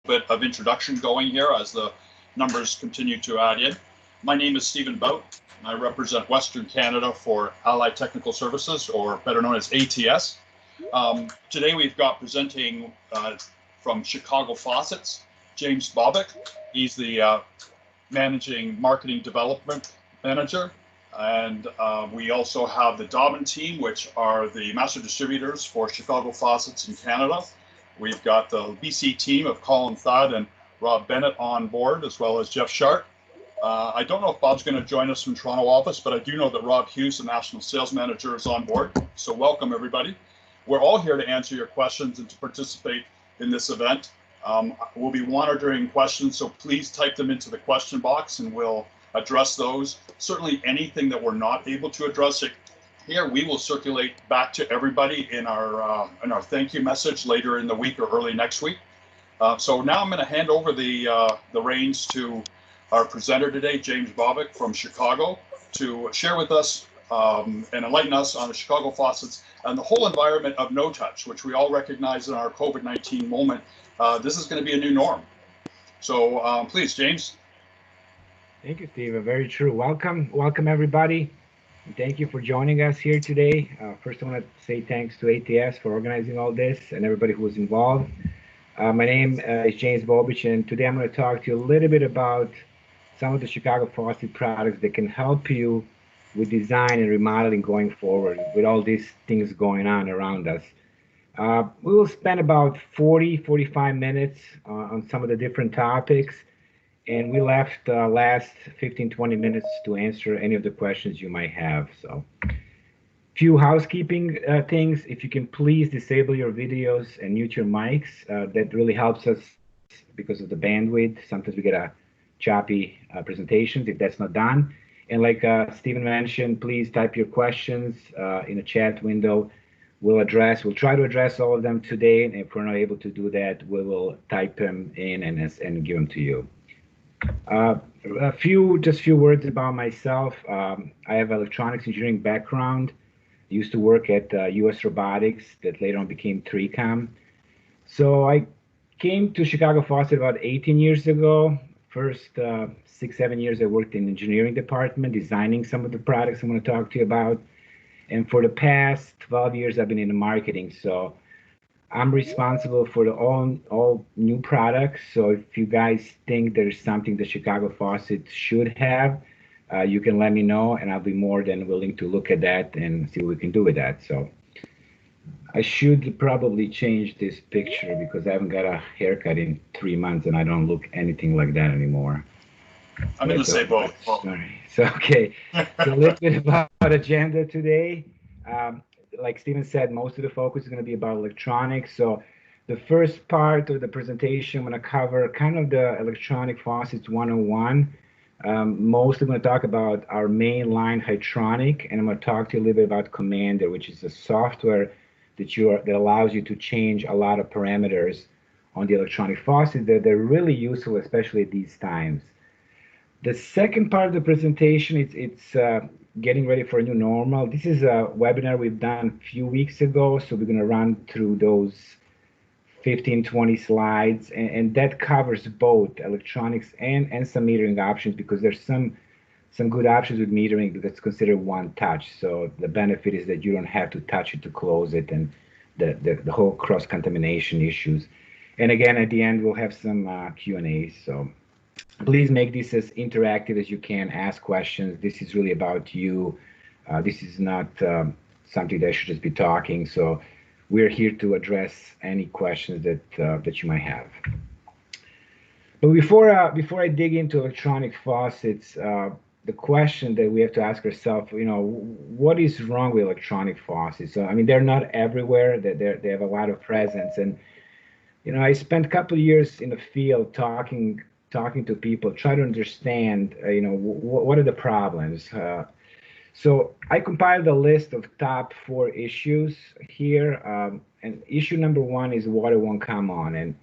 bit of introduction going here as the numbers continue to add in. My name is Stephen Bout. I represent Western Canada for Allied Technical Services, or better known as ATS. Today we've got presenting from Chicago Faucets, James Bobick. He's the Managing Marketing Development Manager. And we also have the Dobbin team, which are the master distributors for Chicago Faucets in Canada. We've got the BC team of Colin Thad and Rob Bennett on board, as well as Jeff Sharp. I don't know if Bob's going to join us from Toronto office, but I do know that Rob Hughes, the National Sales Manager, is on board. So welcome, everybody. We're all here to answer your questions and to participate in this event. We'll be monitoring questions, so please type them into the question box and we'll address those. Certainly anything that we're not able to address here, we will circulate back to everybody in our thank you message later in the week or early next week. So now I'm going to hand over the reins to our presenter today, James Bobick from Chicago, to share with us and enlighten us on the Chicago Faucets and the whole environment of no touch, which we all recognize in our COVID-19 moment. This is going to be a new norm. So please, James. Thank you, Steve. Very true. Welcome everybody. And thank you for joining us here today. First, I want to say thanks to ATS for organizing all this and everybody who was involved. My name is James Bobick, and today I'm going to talk to you a little bit about some of the Chicago Faucet products that can help you with design and remodeling going forward with all these things going on around us. We will spend about 45 minutes on some of the different topics. And we left last 15-20 minutes to answer any of the questions you might have. So, few housekeeping things. If you can please disable your videos and mute your mics, that really helps us because of the bandwidth. Sometimes we get a choppy presentations if that's not done. And like Stephen mentioned, please type your questions in the chat window. We'll try to address all of them today. And if we're not able to do that, we will type them in and give them to you. Just few words about myself. I have electronics engineering background. Used to work at US Robotics that later on became 3Com. So I came to Chicago Faucet about 18 years ago. First 6-7 years I worked in engineering department, designing some of the products I'm going to talk to you about. And for the past 12 years I've been in the marketing. So I'm responsible for all new products. So if you guys think there's something the Chicago Faucet should have, you can let me know, and I'll be more than willing to look at that and see what we can do with that. So I should probably change this picture because I haven't got a haircut in 3 months and I don't look anything like that anymore. I'm going to say both. Sorry. So, okay. So a little bit about agenda today. Like Stephen said, most of the focus is going to be about electronics. So the first part of the presentation, I'm going to cover kind of the electronic faucets 101. Mostly going to talk about our main line Hydronic, and I'm going to talk to you a little bit about Commander, which is a software that allows you to change a lot of parameters on the electronic faucet. They're really useful, especially at these times. The second part of the presentation, it's getting ready for a new normal. This is a webinar we've done a few weeks ago, so we're going to run through those 15-20 slides, and that covers both electronics and some metering options, because there's some good options with metering that's considered one touch. So the benefit is that you don't have to touch it to close it, and the whole cross-contamination issues. And again, at the end, we'll have some Q&A. So please make this as interactive as you can. Ask questions. This is really about you. This is not something that I should just be talking. So we're here to address any questions that you might have. But before I dig into electronic faucets, the question that we have to ask ourselves, what is wrong with electronic faucets? So I mean, they're not everywhere. They have a lot of presence, and I spent a couple of years in the field talking to people, try to understand, what are the problems. So I compiled a list of top 4 issues here, and issue number 1 is water won't come on. And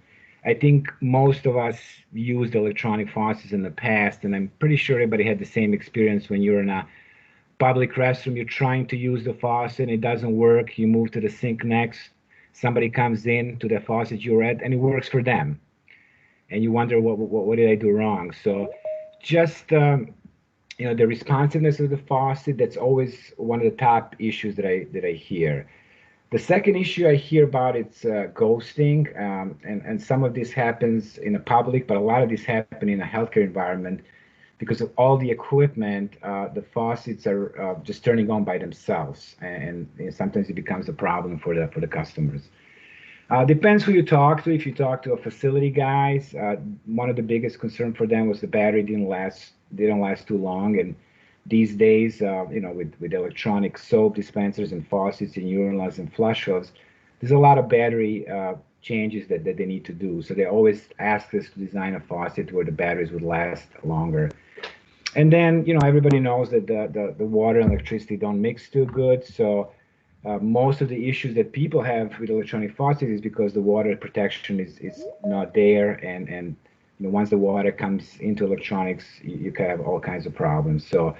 I think most of us used electronic faucets in the past, and I'm pretty sure everybody had the same experience when you're in a public restroom, you're trying to use the faucet and it doesn't work. You move to the sink next, somebody comes in to the faucet you're at, and it works for them. and you wonder what did I do wrong. So just the responsiveness of the faucet, that's always one of the top issues that I hear. The second issue I hear about it's ghosting, and some of this happens in the public, but a lot of this happen in a healthcare environment because of all the equipment. The faucets are just turning on by themselves, and sometimes it becomes a problem for the customers. Depends who you talk to. If you talk to a facility guys, one of the biggest concern for them was the battery didn't last too long. And these days, with electronic soap dispensers and faucets and urinals and flush hoods, there's a lot of battery changes that they need to do. So they always ask us to design a faucet where the batteries would last longer. And then, everybody knows that the water and electricity don't mix too good. So most of the issues that people have with electronic faucets is because the water protection is not there, and once the water comes into electronics, you can have all kinds of problems. So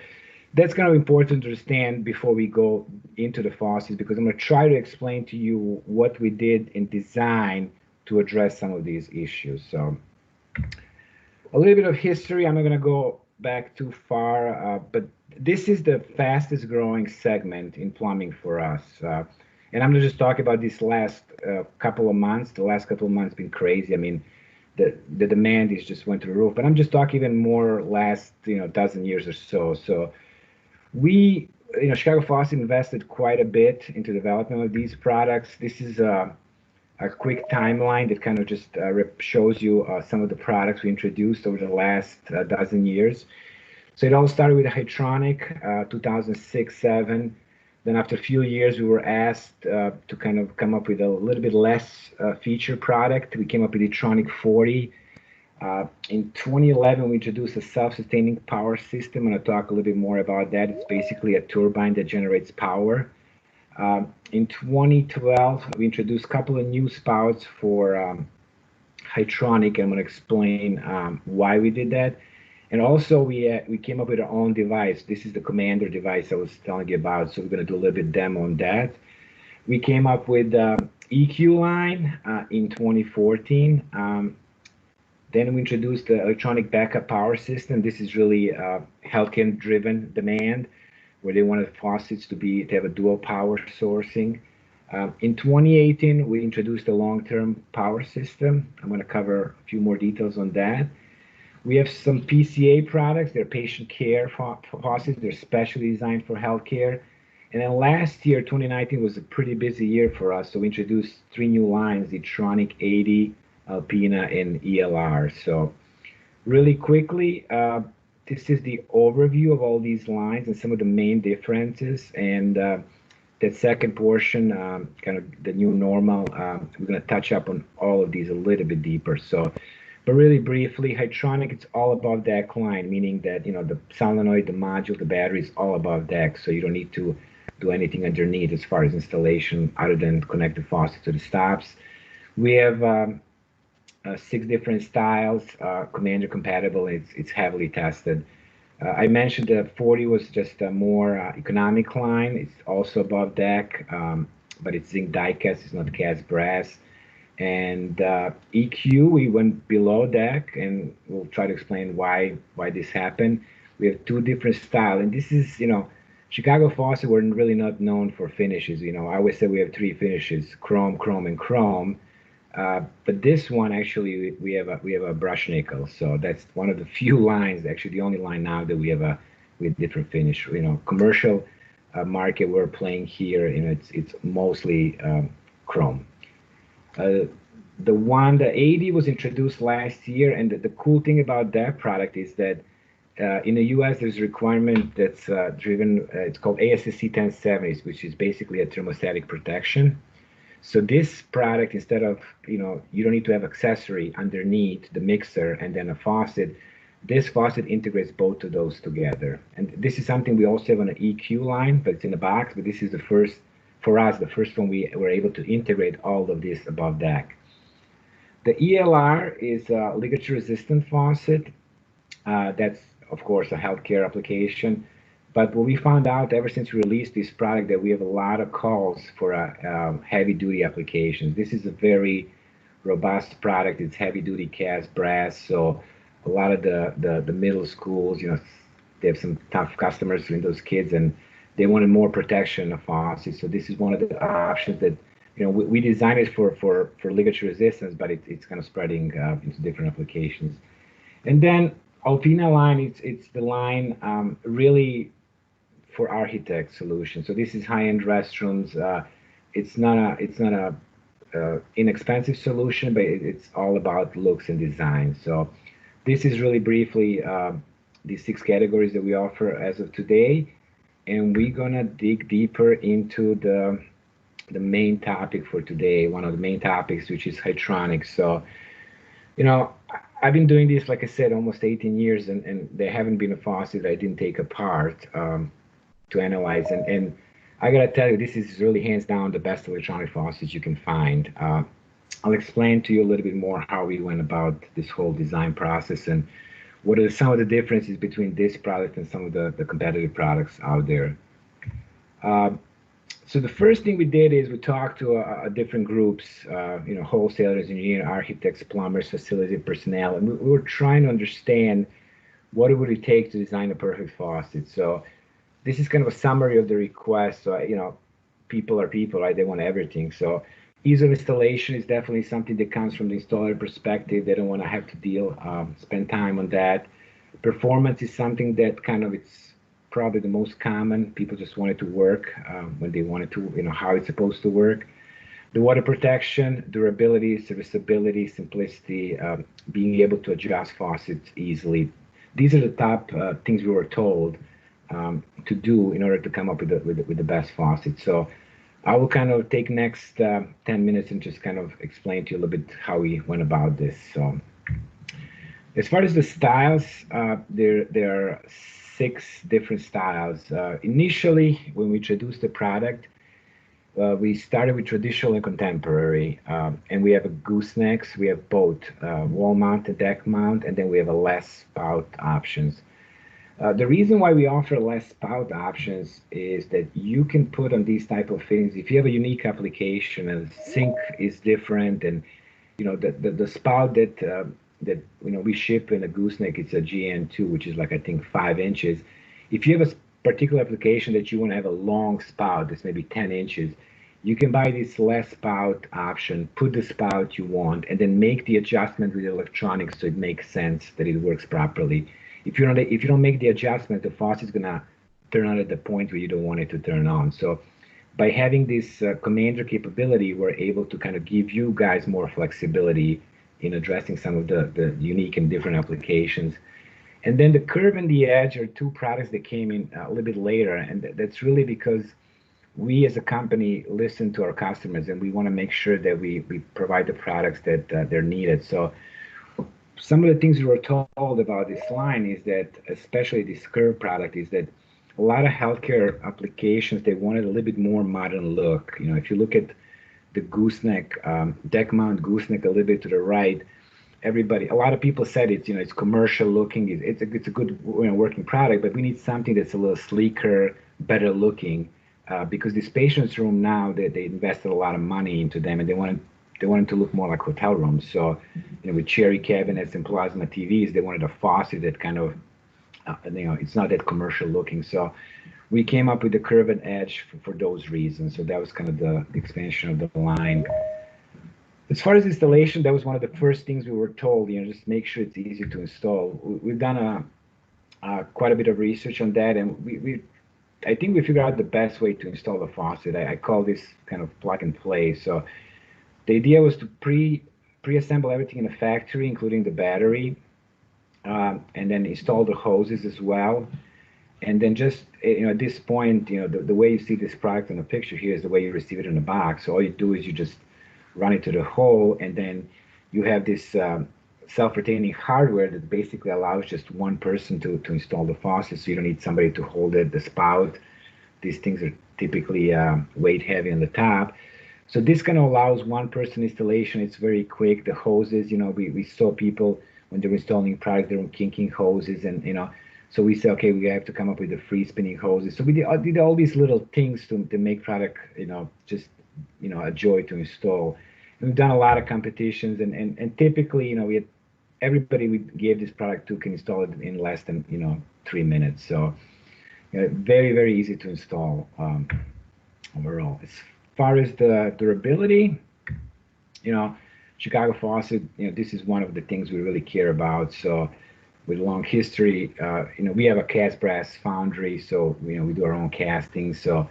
that's kind of important to understand before we go into the faucets, because I'm going to try to explain to you what we did in design to address some of these issues. So a little bit of history. I'm not going to go back too far, but this is the fastest growing segment in plumbing for us. And I'm going to just talk about this last couple of months. The last couple of months been crazy. I mean, the demand is just went through the roof. But I'm just talking even more last dozen years or so. So we, Chicago Faucet invested quite a bit into development of these products. This is a quick timeline that kind of just shows you some of the products we introduced over the last dozen years. So it all started with a Hydronic, 2006-7. Then after a few years, we were asked to kind of come up with a little bit less feature product. We came up with the Hydronic 40. In 2011, we introduced a self-sustaining power system, and I'll talk a little bit more about that. It's basically a turbine that generates power. In 2012, we introduced a couple of new spouts for Hydronic, and I'm going to explain why we did that. And also, we came up with our own device. This is the Commander device I was telling you about, so we're going to do a little bit demo on that. We came up with EQ line in 2014. Then we introduced the electronic backup power system. This is really healthcare-driven demand, where they wanted faucets to have a dual power sourcing. In 2018, we introduced a long-term power system. I'm going to cover a few more details on that. We have some PCA products. They're patient care faucets. They're specially designed for healthcare. And then last year, 2019, was a pretty busy year for us. So we introduced 3 new lines: the Tronic 80, Alpina, and ELR. So really quickly, this is the overview of all these lines and some of the main differences. And that second portion, kind of the new normal, we're going to touch up on all of these a little bit deeper. But really briefly, Hydronic, it's all above deck line, meaning that the solenoid, the module, the battery is all above deck, so you don't need to do anything underneath as far as installation other than connect the faucet to the stops. We have 6 different styles, Commander compatible. It's heavily tested. I mentioned the 40 was just a more economic line. It's also above deck, but it's zinc die cast. It's not cast brass. And EQ, we went below deck, and we'll try to explain why this happened. We have 2 different styles, and this is, Chicago Faucet, we're really not known for finishes. I always say we have 3 finishes: chrome, chrome, and chrome. But this one, actually, we have a brush nickel. So that's one of the few lines, actually the only line now that we have with different finish. Commercial market we're playing here, it's mostly chrome. The 80 was introduced last year, and the cool thing about that product is that in the U.S. there's a requirement that's driven. It's called ASSC 1070, which is basically a thermostatic protection. So this product, instead of you don't need to have accessory underneath the mixer and then a faucet. This faucet integrates both of those together, and this is something we also have on an EQ line, but it's in the box. But this is the first. For us, the first one we were able to integrate all of this above deck. The ELR is a ligature-resistant faucet. That's, of course, a healthcare application. But what we found out ever since we released this product, that we have a lot of calls for heavy-duty applications. This is a very robust product. It's heavy duty cast brass, so a lot of the middle schools, they have some tough customers in those kids, and they wanted more protection of faucets. So this is one of the options that we designed it for ligature resistance, but it's kind of spreading into different applications. And then Alpina line, it's the line really for architect solutions. So this is high-end restrooms. It's not a inexpensive solution, but it's all about looks and design. So this is really briefly the 6 categories that we offer as of today, and we're gonna dig deeper into the main topic for today. One of the main topics, which is hydronics. So I've been doing this, like I said, almost 18 years, and there haven't been a faucet that I didn't take apart to analyze. And I gotta tell you, this is really hands down the best electronic faucets you can find. I'll explain to you a little bit more how we went about this whole design process and what are some of the differences between this product and some of the competitive products out there. So the first thing we did is we talked to different groups, wholesalers, engineers, architects, plumbers, facility personnel, and we were trying to understand what it would take to design a perfect faucet. So this is kind of a summary of the request. So, people are people, right? They want everything. So ease of installation is definitely something that comes from the installer perspective. They don't want to have to spend time on that. Performance is something that it's probably the most common. People just want it to work when they want it to, how it's supposed to work. The water protection, durability, serviceability, simplicity, being able to adjust faucets easily. These are the top things we were told to do in order to come up with the best faucet. So I will kind of take next 10 minutes and just kind of explain to you a little bit how we went about this. So as far as the styles, there are 6 different styles. Initially, when we introduced the product, we started with traditional and contemporary, and we have a goosenecks. We have both wall mount and deck mount, and then we have a less spout options. The reason why we offer less spout options is that you can put on these type of things, if you have a unique application and the sink is different, and the spout that we ship in a gooseneck, it's a GN2, which is like, I think, 5 inches. If you have a particular application that you want to have a long spout that's maybe 10 inches, you can buy this less spout option, put the spout you want, and then make the adjustment with the electronics so it makes sense that it works properly. If you don't make the adjustment, the faucet's gonna turn on at the point where you don't want it to turn on. So by having this commander capability, we're able to kind of give you guys more flexibility in addressing some of the unique and different applications. And then the curve and the edge are 2 products that came in a little bit later, and that's really because we as a company listen to our customers, and we want to make sure that we provide the products that they're needed. So some of the things we were told about this line is that, especially this curve product, is that a lot of healthcare applications, they wanted a little bit more modern look. If you look at the gooseneck, deck mount gooseneck a little bit to the right, a lot of people said it's commercial looking. It's a good working product, but we need something that's a little sleeker, better looking, because these patients' room now, they invested a lot of money into them, and they wanted to look more like hotel rooms. So, with cherry cabinets and plasma TVs, they wanted a faucet that kind of, it's not that commercial looking. So we came up with the curve and edge for those reasons. So that was kind of the expansion of the line. As far as installation, that was one of the first things we were told, just make sure it's easy to install. We've done quite a bit of research on that, and I think we figured out the best way to install the faucet. I call this kind of plug and play. So the idea was to pre-assemble everything in the factory, including the battery, and then install the hoses as well. And then just, at this point, the way you see this product in the picture here is the way you receive it in the box. So all you do is you just run it to the hole, and then you have this self-retaining hardware that basically allows just one person to install the faucet, so you don't need somebody to hold it, the spout. These things are typically weight heavy on the top. So this kind of allows one person installation. It's very quick. The hoses, we saw people when they were installing products, they were kinking hoses, and so we said, okay, we have to come up with the free spinning hoses. So we did all these little things to make product, just a joy to install. We've done a lot of competitions, and typically, we had everybody we gave this product to can install it in less than 3 minutes. So very very easy to install overall. As far as the durability, you know, Chicago Faucet, this is one of the things we really care about. So with a long history, we have a cast brass foundry, so we do our own casting. So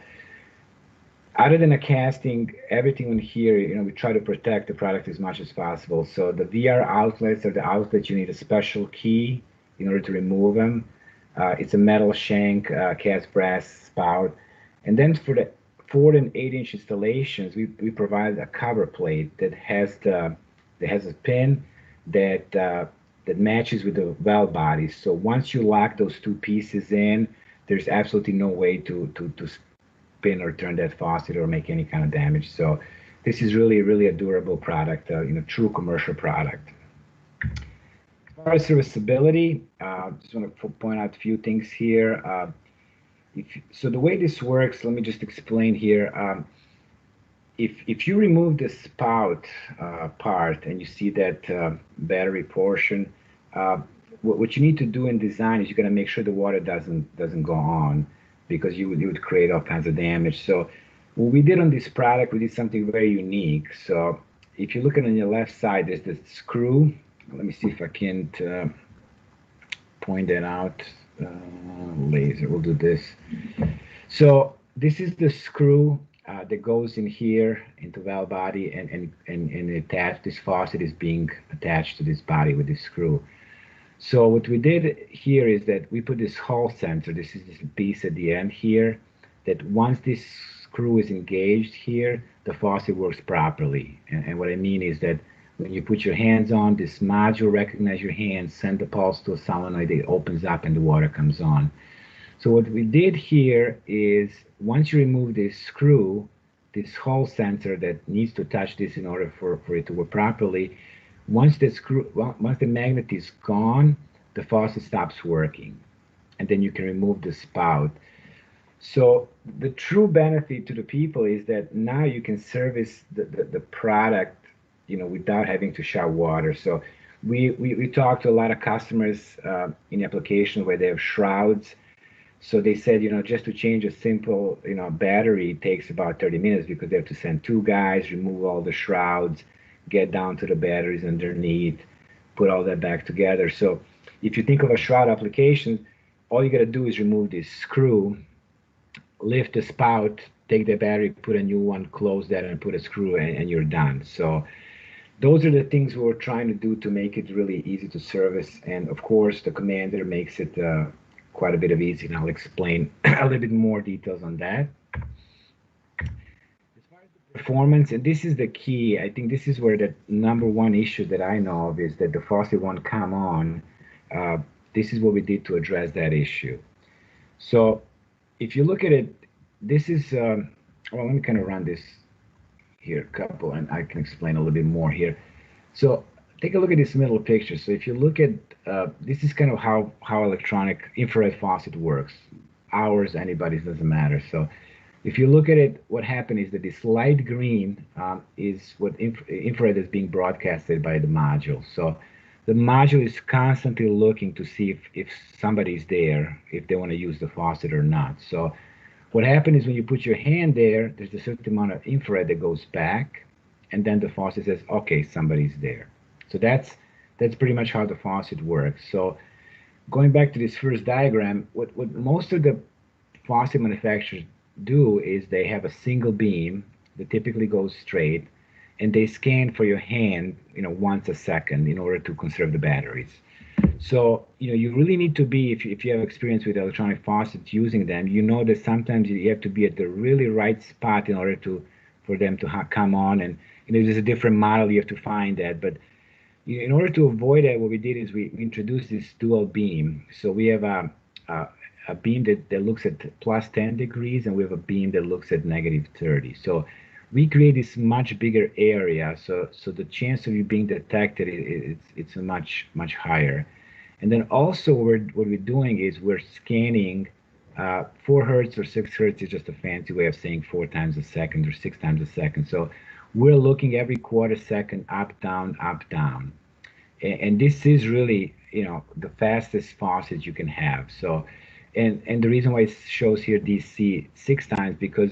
other than a casting, everything in here, we try to protect the product as much as possible. So the VR outlets are the outlets you need a special key in order to remove them. It's a metal shank, cast brass spout. And then for the 4 and 8 inch installations, we provide a cover plate that has a pin that matches with the well body. So once you lock those two pieces in, there's absolutely no way to spin or turn that faucet or make any kind of damage. So this is really, really a durable product, true commercial product. As far as serviceability, just want to point out a few things here. So the way this works, let me just explain here. If you remove the spout part and you see that battery portion, what you need to do in design is you're going to make sure the water doesn't go on, because you would create all kinds of damage. So what we did on this product, we did something very unique. So if you look at on your left side, there's this screw. Let me see if I can point that out. Laser, we'll do this. So this is the screw that goes in here into valve body, and attached. This faucet is being attached to this body with this screw. So what we did here is that we put this Hall sensor. This is this piece at the end here, that once this screw is engaged here, the faucet works properly. And what I mean is that when you put your hands on, this module recognizes your hands, send the pulse to a solenoid, it opens up and the water comes on. So what we did here is, once you remove this screw, this Hall sensor that needs to touch this in order for it to work properly, once the magnet is gone, the faucet stops working, and then you can remove the spout. So the true benefit to the people is that now you can service the product, without having to shut water. So we talked to a lot of customers in applications where they have shrouds. So they said, just to change a simple, battery takes about 30 minutes, because they have to send two guys, remove all the shrouds, get down to the batteries underneath, put all that back together. So if you think of a shroud application, all you got to do is remove this screw, lift the spout, take the battery, put a new one, close that, and put a screw, and you're done. So those are the things we're trying to do to make it really easy to service. And of course, the Commander makes it quite a bit of easy, and I'll explain a little bit more details on that. Performance, and this is the key. I think this is where the number one issue that I know of is that the faucet won't come on. This is what we did to address that issue. So if you look at it, this is, well, let me kind of run this here a couple, and I can explain a little bit more here. So take a look at this middle picture. So if you look at, this is kind of how electronic infrared faucet works. Ours, anybody's, doesn't matter. So if you look at it, what happened is that this light green is what infrared is being broadcasted by the module. So the module is constantly looking to see if somebody's there, if they want to use the faucet or not. So what happens is when you put your hand there, there's a certain amount of infrared that goes back, and then the faucet says, okay, somebody's there. So that's pretty much how the faucet works. So going back to this first diagram, what most of the faucet manufacturers do is they have a single beam that typically goes straight, and they scan for your hand, once a second in order to conserve the batteries. So, you really need to be, if you have experience with electronic faucets using them, that sometimes you have to be at the really right spot in order for them to come on. And, there's a different model, you have to find that. But in order to avoid that, what we did is we introduced this dual beam. So we have a beam that looks at plus 10 degrees, and we have a beam that looks at negative 30. So we create this much bigger area, so the chance of you being detected, it's a much higher. And then also what we're doing is we're scanning 4 hertz or 6 hertz is just a fancy way of saying 4 times a second or 6 times a second. So we're looking every quarter second up, down, up, down. And this is really, the fastest faucet you can have. So, and the reason why it shows here DC 6 times, because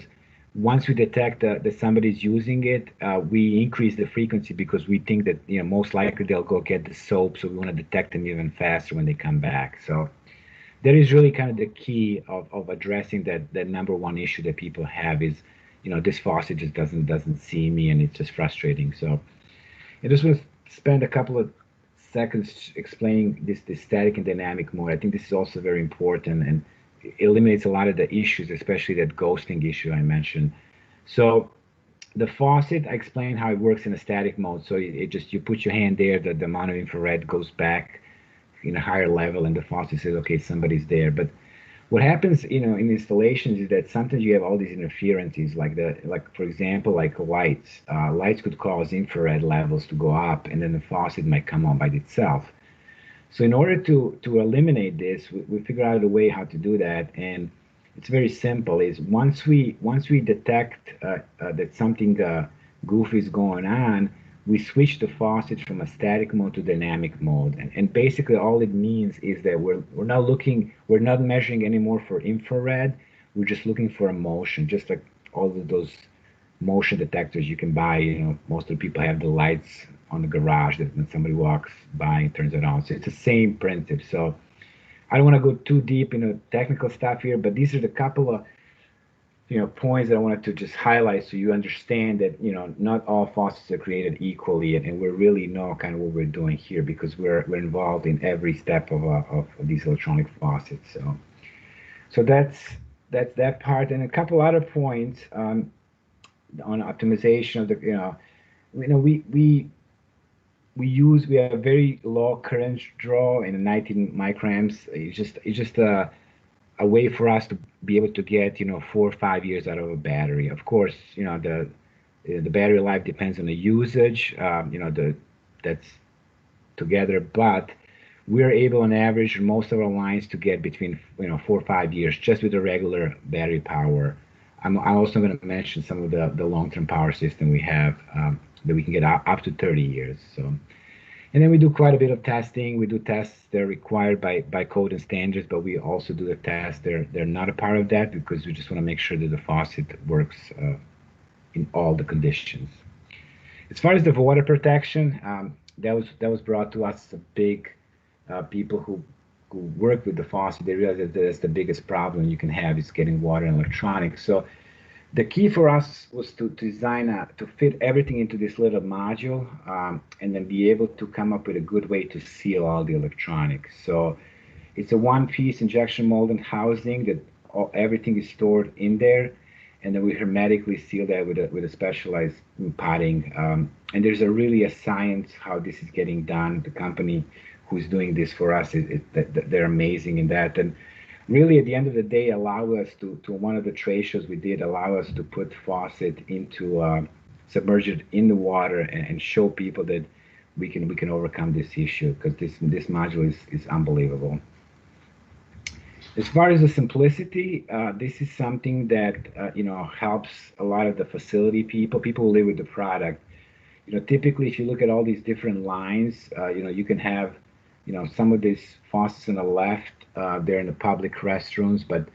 once we detect that somebody's using it, we increase the frequency because we think that most likely they'll go get the soap, so we want to detect them even faster when they come back. So that is really kind of the key of addressing that number one issue that people have is, this faucet just doesn't see me, and it's just frustrating. So I just want to spend a couple of seconds explaining this static and dynamic mode. I think this is also very important and eliminates a lot of the issues, especially that ghosting issue I mentioned. So the faucet, I explained how it works in a static mode. So it just, you put your hand there, the amount of infrared goes back in a higher level, and the faucet says, okay, somebody's there. But what happens, in installations is that sometimes you have all these interferences, like for example, like lights. Lights could cause infrared levels to go up, and then the faucet might come on by itself. So in order to eliminate this, we figure out a way how to do that, and it's very simple. Is once we detect that something goofy is going on, we switch the faucet from a static mode to dynamic mode, and basically all it means is that we're not measuring anymore for infrared. We're just looking for a motion, just like all of those motion detectors you can buy. Most of the people have the lights on the garage that when somebody walks by and turns it on. So it's the same principle. So I don't want to go too deep into technical stuff here, but these are the couple of points that I wanted to just highlight so you understand that not all faucets are created equally, and we really know kind of what we're doing here because we're involved in every step of these electronic faucets. So that's that part, and a couple other points on optimization of the we have very low current draw in 19 microamps. It's just a way for us to be able to get 4 or 5 years out of a battery. Of course, the battery life depends on the usage. That's together, but we're able on average in most of our lines to get between 4 or 5 years just with the regular battery power. I'm also going to mention some of the long-term power system we have that we can get up to 30 years. So. And then we do quite a bit of testing. We do tests that are required by code and standards, but we also do the tests. They're not a part of that because we just want to make sure that the faucet works in all the conditions. As far as the water protection, that was brought to us. A big people who work with the faucet, they realize that that's the biggest problem you can have is getting water and electronics. So the key for us was to design to fit everything into this little module, and then be able to come up with a good way to seal all the electronics. So it's a one-piece injection molding housing that everything is stored in there, and then we hermetically seal that with a specialized potting. And there's really a science how this is getting done. The company who's doing this for us, they're amazing in that. And really at the end of the day allow us to one of the trade shows we did allow us to put faucet into submerge it in the water and show people that we can overcome this issue because this module is unbelievable. As far as the simplicity, this is something that helps a lot of the facility people who live with the product. Typically if you look at all these different lines, you can have some of these faucets on the left, they're in the public restrooms, but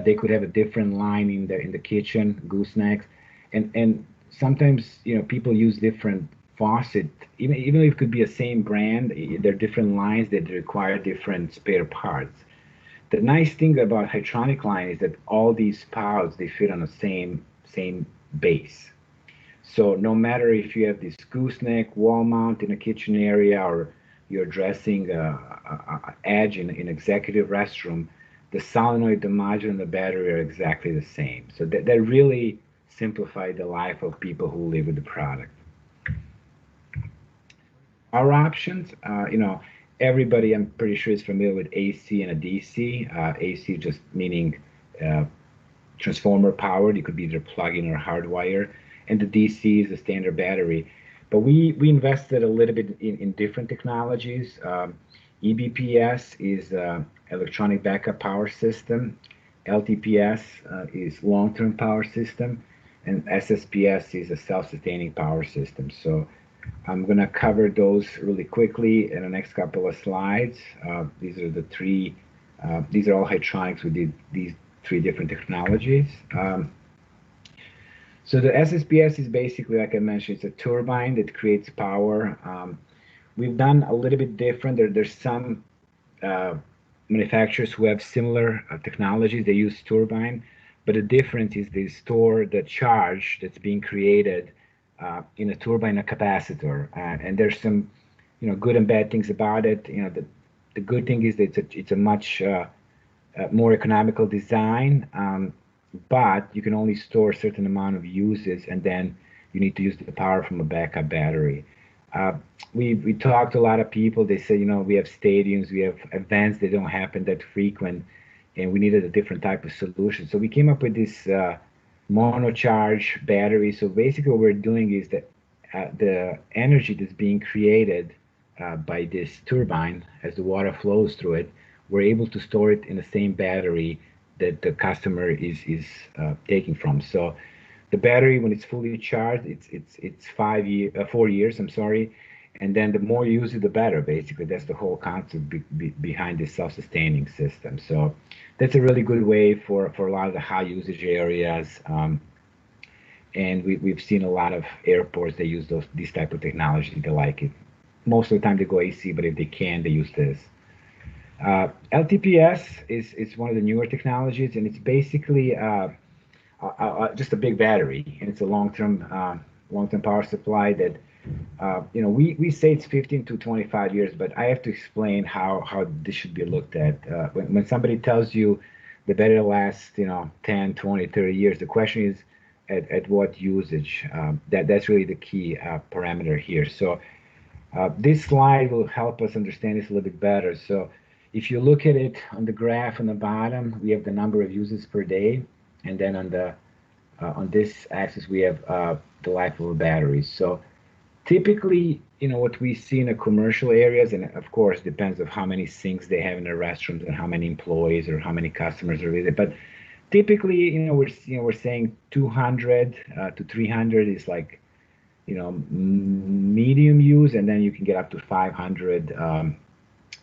they could have a different line in the kitchen, goosenecks, and sometimes people use different faucet, even if it could be a same brand, there are different lines that require different spare parts. The nice thing about Hydronic line is that all these spouts they fit on the same base. So no matter if you have this gooseneck wall mount in a kitchen area or you're addressing a edge in an executive restroom, the solenoid, the module, and the battery are exactly the same. So that really simplified the life of people who live with the product. Our options, everybody I'm pretty sure is familiar with AC and a DC. AC just meaning transformer powered. It could be either plug-in or hardwire. And the DC is a standard battery. But we invested a little bit in different technologies. EBPS is electronic backup power system. LTPS is long-term power system. and SSPS is a self-sustaining power system. So I'm going to cover those really quickly in the next couple of slides. These are the three, these are all hydronics with these three different technologies. So the SSPS is basically, like I mentioned, it's a turbine that creates power. We've done a little bit different. There's some uh, manufacturers who have similar technologies. They use turbine, but the difference is they store the charge that's being created in a turbine, a capacitor. And there's some, good and bad things about it. The good thing is that it's a much more economical design, but you can only store a certain amount of uses, and then you need to use the power from a backup battery. Uh, we talked to a lot of people. They say, we have stadiums, we have events that don't happen that frequent, and we needed a different type of solution. So we came up with this monocharge battery. So basically, what we're doing is that the energy that's being created by this turbine, as the water flows through it, we're able to store it in the same battery that the customer is taking from. So the battery, when it's fully charged, it's 4 years. I'm sorry, and then the more you use it, the better. Basically, that's the whole concept behind this self-sustaining system. So that's a really good way for a lot of the high usage areas. And we've seen a lot of airports that use these type of technology. They like it. Most of the time they go AC, but if they can, they use this. LTPS is one of the newer technologies, and it's basically just a big battery, and it's a long-term power supply that we say it's 15 to 25 years, but I have to explain how this should be looked at. When somebody tells you the battery lasts 10, 20, 30 years, the question is at what usage. That's really the key parameter here. So this slide will help us understand this a little bit better. So if you look at it on the graph on the bottom, we have the number of uses per day, and then on this axis we have the life of a battery. So typically, what we see in the commercial areas, and of course depends on how many sinks they have in their restrooms and how many employees or how many customers are with it. But typically, we're saying 200 to 300 is like medium use, and then you can get up to 500.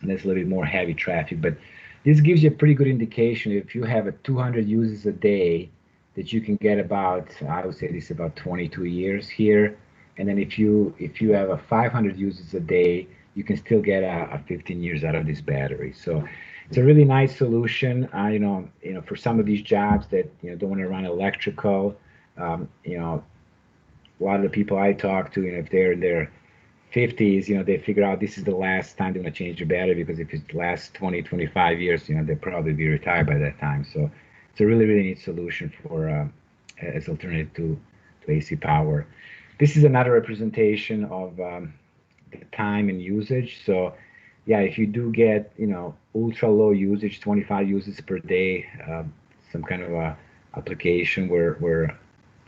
And that's a little bit more heavy traffic, but this gives you a pretty good indication. If you have 200 uses a day, that you can get about, I would say this is about 22 years here. And then if you have 500 uses a day, you can still get a 15 years out of this battery. So it's a really nice solution. For some of these jobs that don't want to run electrical, a lot of the people I talk to, if they're in their 50s, they figure out this is the last time they're going to change their battery, because if it lasts 20, 25 years, they'll probably be retired by that time. So it's a really, really neat solution for as alternative to AC power. This is another representation of the time and usage. So yeah, if you do get, ultra low usage, 25 uses per day, some kind of a application where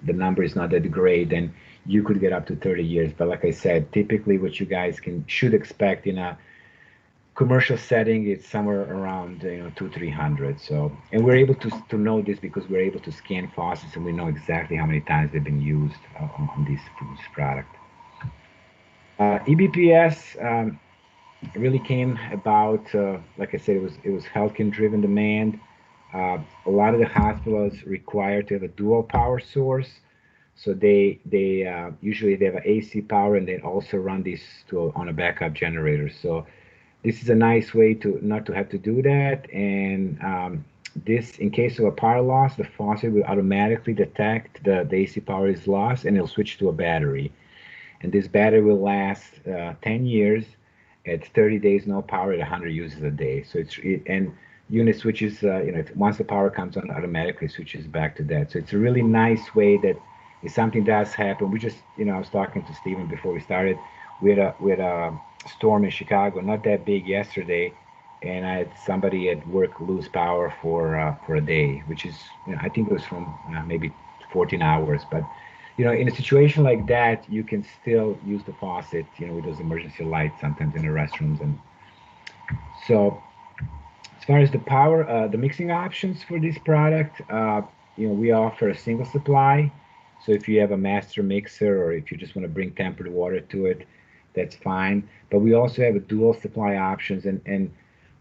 the number is not that great, then you could get up to 30 years. But like I said, typically what you guys should expect in a commercial setting, it's somewhere around 200-300. So, and we're able to know this because we're able to scan faucets, and we know exactly how many times they've been used on this product. EBPS really came about, like I said, it was healthcare driven demand. A lot of the hospitals require to have a dual power source. So they usually they have an AC power, and they also run this on a backup generator. So this is a nice way to not to have to do that. And this, in case of a power loss, the faucet will automatically detect the AC power is lost, and it'll switch to a battery. And this battery will last 10 years at 30 days no power at 100 uses a day. So and unit switches, once the power comes on, automatically switches back to that. So it's a really nice way that if something does happen, we just, I was talking to Steven before we started. We had a storm in Chicago, not that big yesterday, and I had somebody at work lose power for a day, which is, I think it was from maybe 14 hours. But in a situation like that, you can still use the faucet, with those emergency lights sometimes in the restrooms. And so as far as the power, the mixing options for this product, we offer a single supply, So if you have a master mixer or if you just want to bring tempered water to it, that's fine. But we also have a dual supply options, and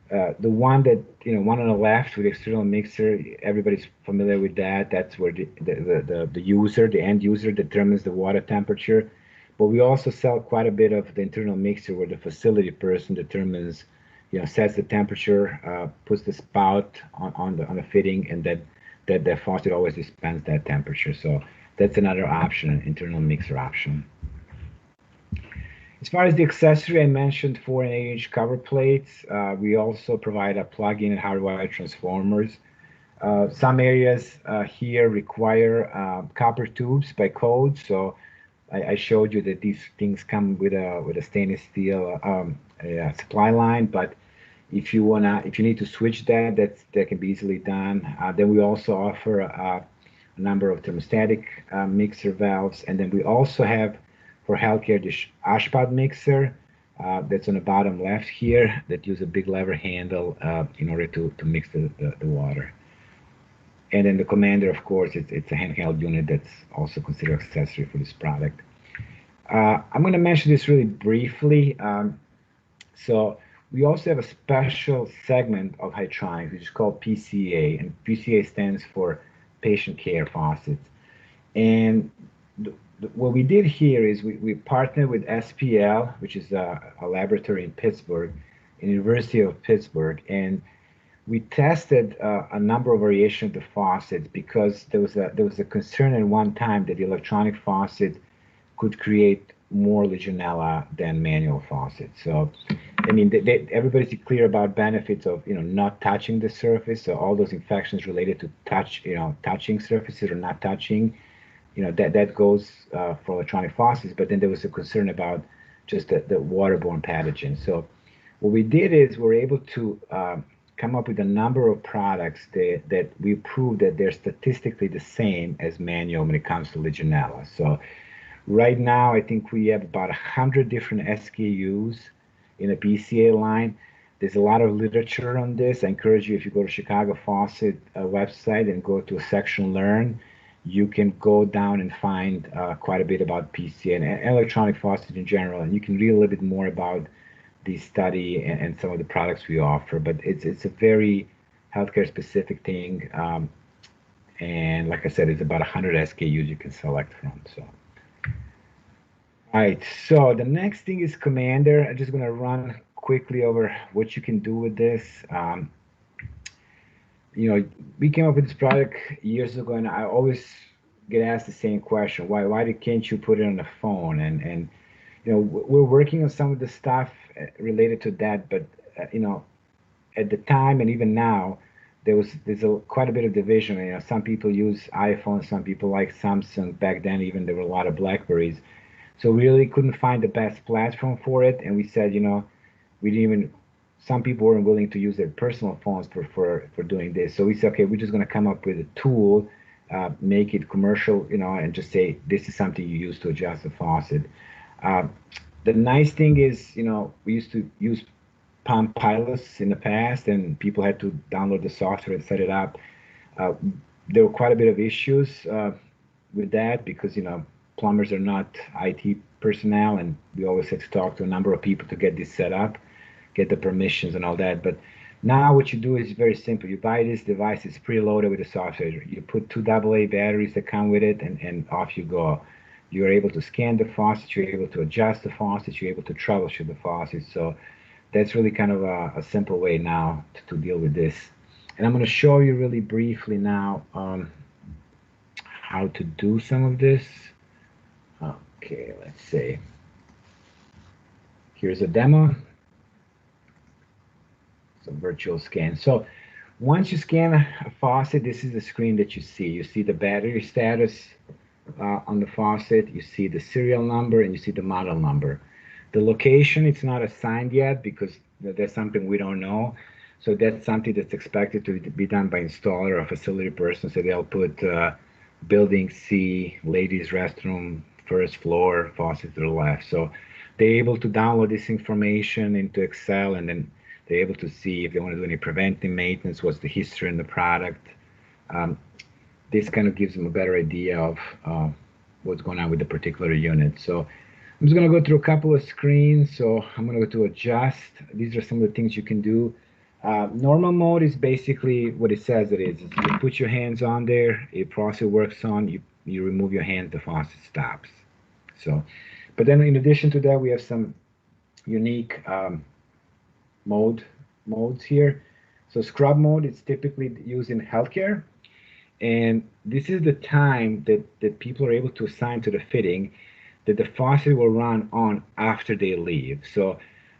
the one that one on the left with external mixer, everybody's familiar with that. That's where the user, the end user, determines the water temperature. But we also sell quite a bit of the internal mixer where the facility person determines, sets the temperature, puts the spout on the fitting, and that faucet always dispenses that temperature. So that's another option, an internal mixer option. As far as the accessory, I mentioned 4 and 8-inch cover plates. We also provide a plug-in and hardwired transformers. Some areas here require copper tubes by code, so I showed you that these things come with a stainless steel supply line. But if you need to switch that can be easily done. Then we also offer a number of thermostatic mixer valves, and then we also have for healthcare the ashpot mixer that's on the bottom left here that use a big lever handle in order to mix the water. And then the commander, of course, it's a handheld unit that's also considered accessory for this product. I'm going to mention this really briefly. So we also have a special segment of Hydronics, which is called PCA, and PCA stands for Patient Care Faucets. And what we did here is we partnered with SPL, which is a laboratory in Pittsburgh, University of Pittsburgh, and we tested a number of variations of the faucets because there was a concern at one time that the electronic faucet could create more Legionella than manual faucets. So, I mean, everybody's clear about benefits of not touching the surface. So all those infections related to touching surfaces or not touching, that goes for electronic faucets. But then there was a concern about just the waterborne pathogens. So what we did is we're able to come up with a number of products that we proved that they're statistically the same as manual when it comes to Legionella. So right now, I think we have about 100 different SKUs in a PCA line. There's a lot of literature on this. I encourage you, if you go to Chicago Faucet website and go to a section Learn, you can go down and find quite a bit about PCA and electronic faucet in general, and you can read a little bit more about the study and some of the products we offer. But it's a very healthcare specific thing, and like I said, it's about 100 SKUs you can select from. So. All right, so the next thing is Commander. I'm just going to run quickly over what you can do with this. We came up with this product years ago, and I always get asked the same question: why can't you put it on the phone? And we're working on some of the stuff related to that, but at the time and even now, there's quite a bit of division. Some people use iPhone, some people like Samsung. Back then, even there were a lot of Blackberries. So we really couldn't find the best platform for it, and we said, we didn't even. Some people weren't willing to use their personal phones for doing this. So we said, okay, we're just going to come up with a tool, make it commercial, and just say this is something you use to adjust the faucet. The nice thing is, we used to use Palm Pilots in the past, and people had to download the software and set it up. There were quite a bit of issues with that because, plumbers are not IT personnel, and we always had to talk to a number of people to get this set up, get the permissions and all that. But now what you do is very simple. You buy this device, it's preloaded with the software. You put 2 AA batteries that come with it, and off you go. You're able to scan the faucet, you're able to adjust the faucet, you're able to troubleshoot the faucet. So that's really kind of a simple way now to deal with this. And I'm going to show you really briefly now how to do some of this. Okay, let's see. Here's a demo. It's a virtual scan. So once you scan a faucet, this is the screen that you see. You see the battery status on the faucet, you see the serial number, and you see the model number. The location, it's not assigned yet because that's something we don't know. So that's something that's expected to be done by installer or facility person. So they'll put building C, ladies restroom, first floor, faucet to the left. So they're able to download this information into Excel, and then they're able to see if they want to do any preventive maintenance, what's the history in the product. This kind of gives them a better idea of what's going on with the particular unit. So I'm just going to go through a couple of screens. So I'm going to go to adjust. These are some of the things you can do. Normal mode is basically what it says it is. You put your hands on there, a faucet works on, you remove your hands, the faucet stops. So, but then in addition to that, we have some unique modes here. So scrub mode is typically used in healthcare. And this is the time that people are able to assign to the fitting that the faucet will run on after they leave. So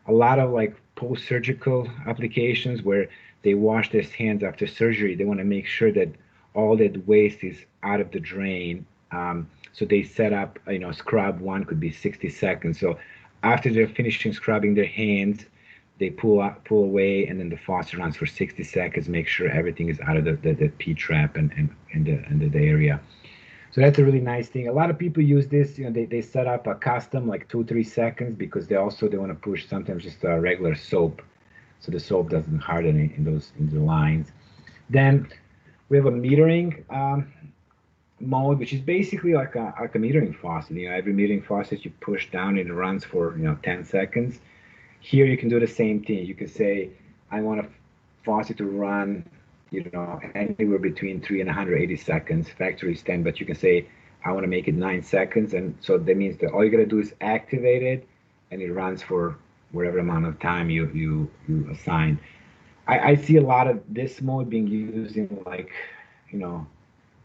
a lot of like post-surgical applications where they wash their hands after surgery, they want to make sure that all that waste is out of the drain. So they set up, scrub one could be 60 seconds. So after they're finishing scrubbing their hands, they pull away, and then the faucet runs for 60 seconds, make sure everything is out of the P-trap and the area. So that's a really nice thing. A lot of people use this, they set up a custom like 2-3 seconds because they want to push sometimes just a regular soap, so the soap doesn't harden in the lines. Then we have a metering mode, which is basically like a metering faucet. Every metering faucet you push down, it runs for 10 seconds. Here you can do the same thing. You can say, I want a faucet to run, anywhere between 3 and 180 seconds. Factory is 10, but you can say, I want to make it 9 seconds. And so that means that all you got to do is activate it, and it runs for whatever amount of time you assign. I see a lot of this mode being used in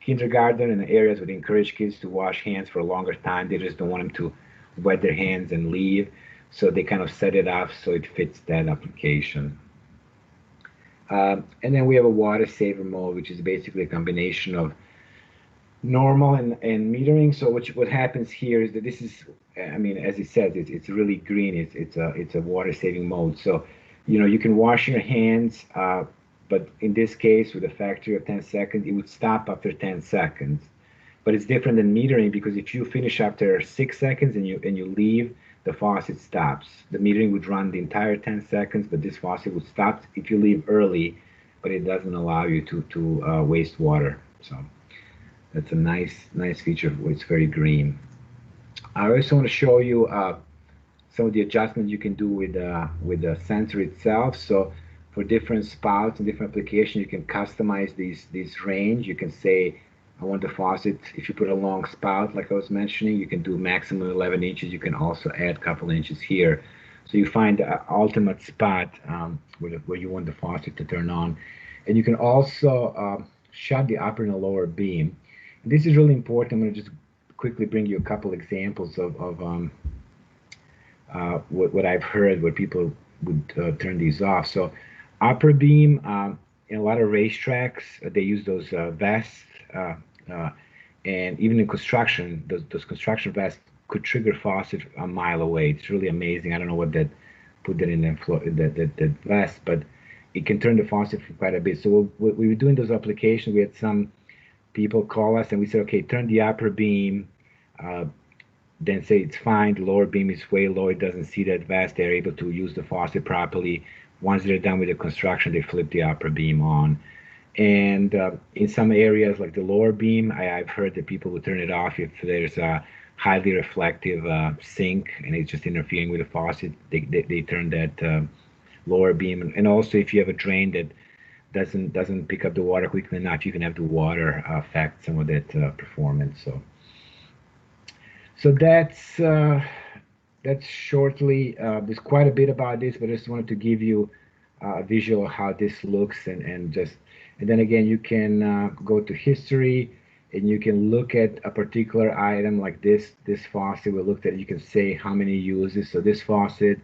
kindergarten and areas where they encourage kids to wash hands for a longer time. They just don't want them to wet their hands and leave. So they kind of set it up so it fits that application. And then we have a water saver mode, which is basically a combination of normal and metering. So what happens here is that this is, as it says, it's really green. It's a water saving mode. So, you can wash your hands, but in this case, with a factory of 10 seconds, it would stop after 10 seconds. But it's different than metering, because if you finish after 6 seconds and you leave, the faucet stops. The metering would run the entire 10 seconds, but this faucet would stop if you leave early, but it doesn't allow you to waste water. So that's a nice feature. It's very green. I also want to show you some of the adjustments you can do with the sensor itself. So for different spouts and different applications, you can customize these range. You can say, I want the faucet, if you put a long spout, like I was mentioning, you can do maximum 11 inches. You can also add a couple inches here. So you find the ultimate spot where you want the faucet to turn on. And you can also shut the upper and the lower beam. And this is really important. I'm going to just quickly bring you a couple examples of what I've heard where people would turn these off. So upper beam, in a lot of racetracks, they use those vests. And even in construction, those construction vests could trigger faucet a mile away. It's really amazing. I don't know what put that in that vest, but it can turn the faucet for quite a bit. So we were doing those applications. We had some people call us and we said, okay, turn the upper beam, then say it's fine. The lower beam is way low. It doesn't see that vest. They're able to use the faucet properly. Once they're done with the construction, they flip the upper beam on. And in some areas like the lower beam, I've heard that people will turn it off if there's a highly reflective sink and it's just interfering with the faucet. They turn that lower beam. And also if you have a drain that doesn't pick up the water quickly enough, you can have the water affect some of that performance. So that's shortly. There's quite a bit about this, but I just wanted to give you a visual of how this looks and then again, you can go to history and you can look at a particular item like this faucet. We looked at, you can say how many uses. So this faucet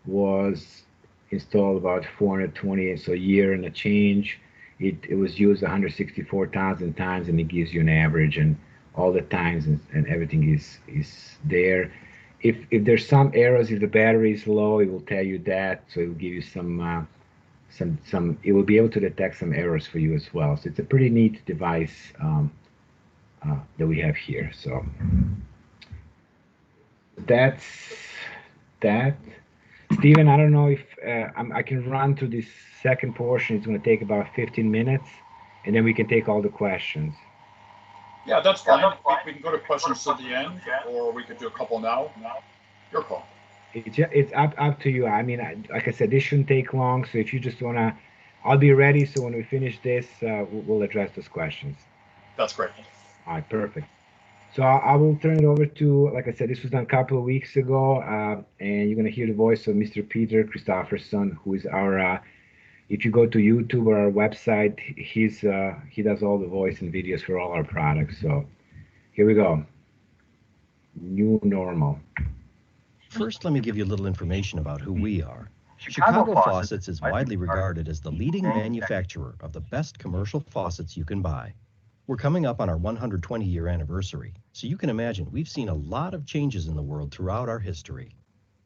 was installed about 420, so a year and a change. It was used 164,000 times, and it gives you an average and all the times and everything is there. If there's some errors, if the battery is low, it will tell you that. So it will give you some it will be able to detect some errors for you as well. So it's a pretty neat device that we have here. So that's that. Steven, I don't know if I can run through this second portion. It's going to take about 15 minutes, and then we can take all the questions. Yeah, that's fine. We can go to questions to the end, or we could do a couple now. Your call. It's up to you. I mean, like I said, this shouldn't take long. So if you just wanna, I'll be ready. So when we finish this, we'll address those questions. That's great. All right, perfect. So I will turn it over to, like I said, this was done a couple of weeks ago, and you're gonna hear the voice of Mr. Peter Christopherson, who is our. If you go to YouTube or our website, he does all the voice and videos for all our products. So here we go. New normal. First, let me give you a little information about who we are. Chicago Faucets is widely regarded as the leading manufacturer of the best commercial faucets you can buy. We're coming up on our 120-year anniversary, so you can imagine we've seen a lot of changes in the world throughout our history.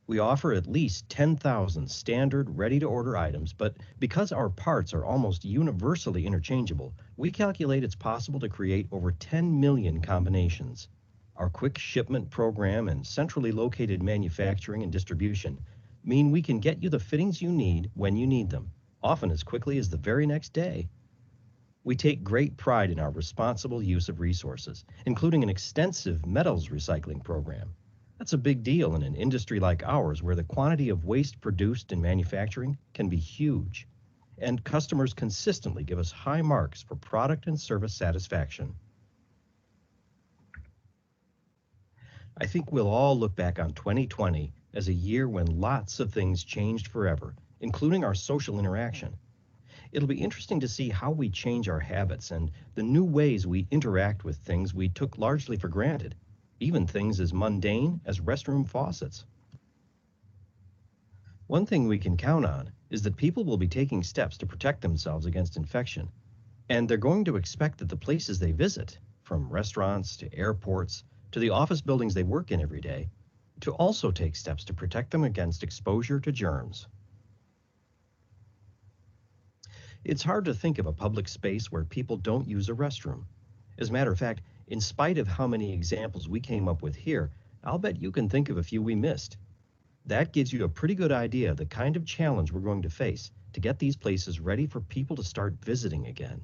We offer at least 10,000 standard, ready-to-order items, but because our parts are almost universally interchangeable, we calculate it's possible to create over 10 million combinations. Our quick shipment program and centrally located manufacturing and distribution mean we can get you the fittings you need when you need them, often as quickly as the very next day. We take great pride in our responsible use of resources, including an extensive metals recycling program. That's a big deal in an industry like ours where the quantity of waste produced in manufacturing can be huge, and customers consistently give us high marks for product and service satisfaction. I think we'll all look back on 2020 as a year when lots of things changed forever, including our social interaction. It'll be interesting to see how we change our habits and the new ways we interact with things we took largely for granted, even things as mundane as restroom faucets. One thing we can count on is that people will be taking steps to protect themselves against infection, and they're going to expect that the places they visit, from restaurants to airports, to the office buildings they work in every day, to also take steps to protect them against exposure to germs. It's hard to think of a public space where people don't use a restroom. As a matter of fact, in spite of how many examples we came up with here, I'll bet you can think of a few we missed. That gives you a pretty good idea of the kind of challenge we're going to face to get these places ready for people to start visiting again.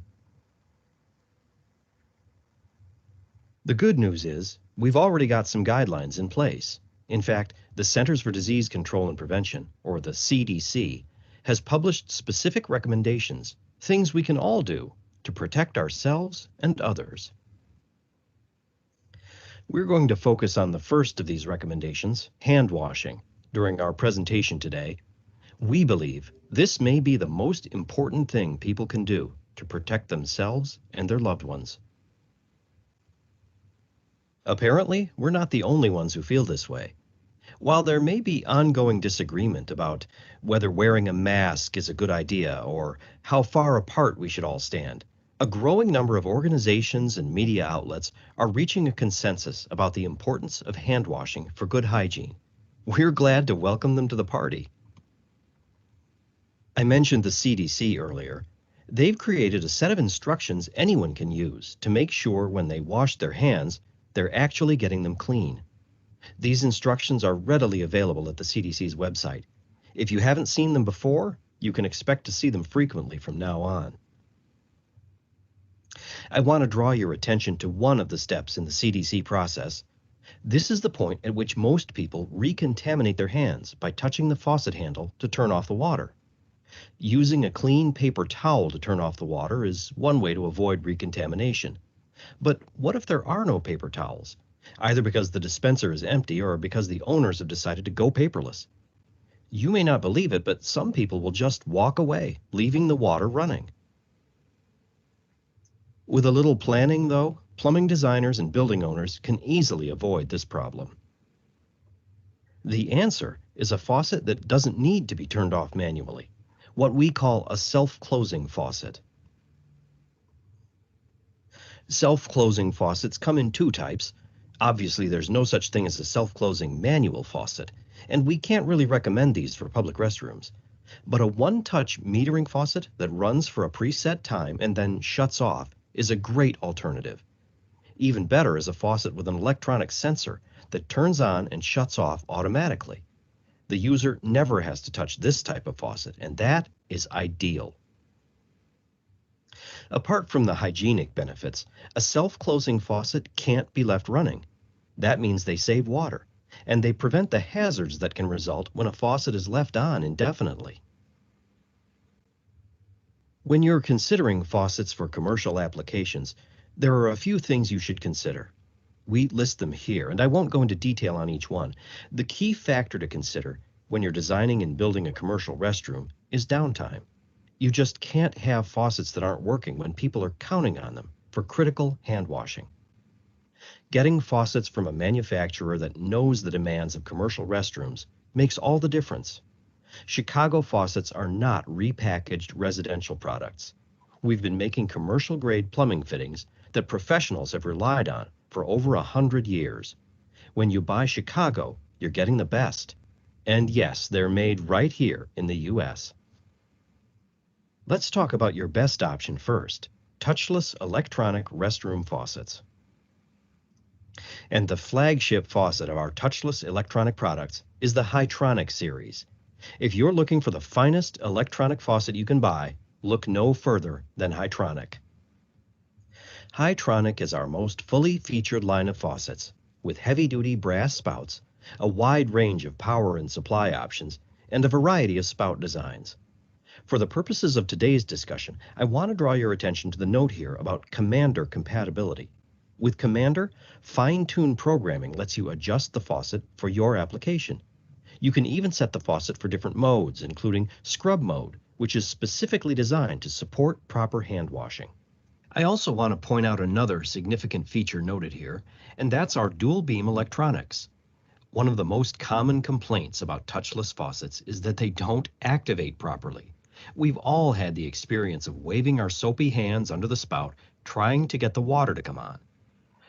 The good news is, we've already got some guidelines in place. In fact, the Centers for Disease Control and Prevention, or the CDC, has published specific recommendations, things we can all do to protect ourselves and others. We're going to focus on the first of these recommendations, hand washing, during our presentation today. We believe this may be the most important thing people can do to protect themselves and their loved ones. Apparently, we're not the only ones who feel this way. While there may be ongoing disagreement about whether wearing a mask is a good idea or how far apart we should all stand, a growing number of organizations and media outlets are reaching a consensus about the importance of hand washing for good hygiene. We're glad to welcome them to the party. I mentioned the CDC earlier. They've created a set of instructions anyone can use to make sure when they wash their hands, they're actually getting them clean. These instructions are readily available at the CDC's website. If you haven't seen them before, you can expect to see them frequently from now on. I want to draw your attention to one of the steps in the CDC process. This is the point at which most people recontaminate their hands by touching the faucet handle to turn off the water. Using a clean paper towel to turn off the water is one way to avoid recontamination. But what if there are no paper towels, either because the dispenser is empty or because the owners have decided to go paperless? You may not believe it, but some people will just walk away, leaving the water running. With a little planning, though, plumbing designers and building owners can easily avoid this problem. The answer is a faucet that doesn't need to be turned off manually, what we call a self-closing faucet. Self-closing faucets come in two types. Obviously, there's no such thing as a self-closing manual faucet, and we can't really recommend these for public restrooms. But a one-touch metering faucet that runs for a preset time and then shuts off is a great alternative. Even better is a faucet with an electronic sensor that turns on and shuts off automatically. The user never has to touch this type of faucet, and that is ideal. Apart from the hygienic benefits, a self-closing faucet can't be left running. That means they save water, and they prevent the hazards that can result when a faucet is left on indefinitely. When you're considering faucets for commercial applications, there are a few things you should consider. We list them here, and I won't go into detail on each one. The key factor to consider when you're designing and building a commercial restroom is downtime. You just can't have faucets that aren't working when people are counting on them for critical hand washing. Getting faucets from a manufacturer that knows the demands of commercial restrooms makes all the difference. Chicago faucets are not repackaged residential products. We've been making commercial grade plumbing fittings that professionals have relied on for over 100 years. When you buy Chicago, you're getting the best. And yes, they're made right here in the US. Let's talk about your best option first, touchless electronic restroom faucets. And the flagship faucet of our touchless electronic products is the Hytronic series. If you're looking for the finest electronic faucet you can buy, look no further than Hytronic. Hytronic is our most fully featured line of faucets, with heavy-duty brass spouts, a wide range of power and supply options, and a variety of spout designs. For the purposes of today's discussion, I want to draw your attention to the note here about Commander compatibility. With Commander, fine-tuned programming lets you adjust the faucet for your application. You can even set the faucet for different modes, including scrub mode, which is specifically designed to support proper hand washing. I also want to point out another significant feature noted here, and that's our dual beam electronics. One of the most common complaints about touchless faucets is that they don't activate properly. We've all had the experience of waving our soapy hands under the spout, trying to get the water to come on.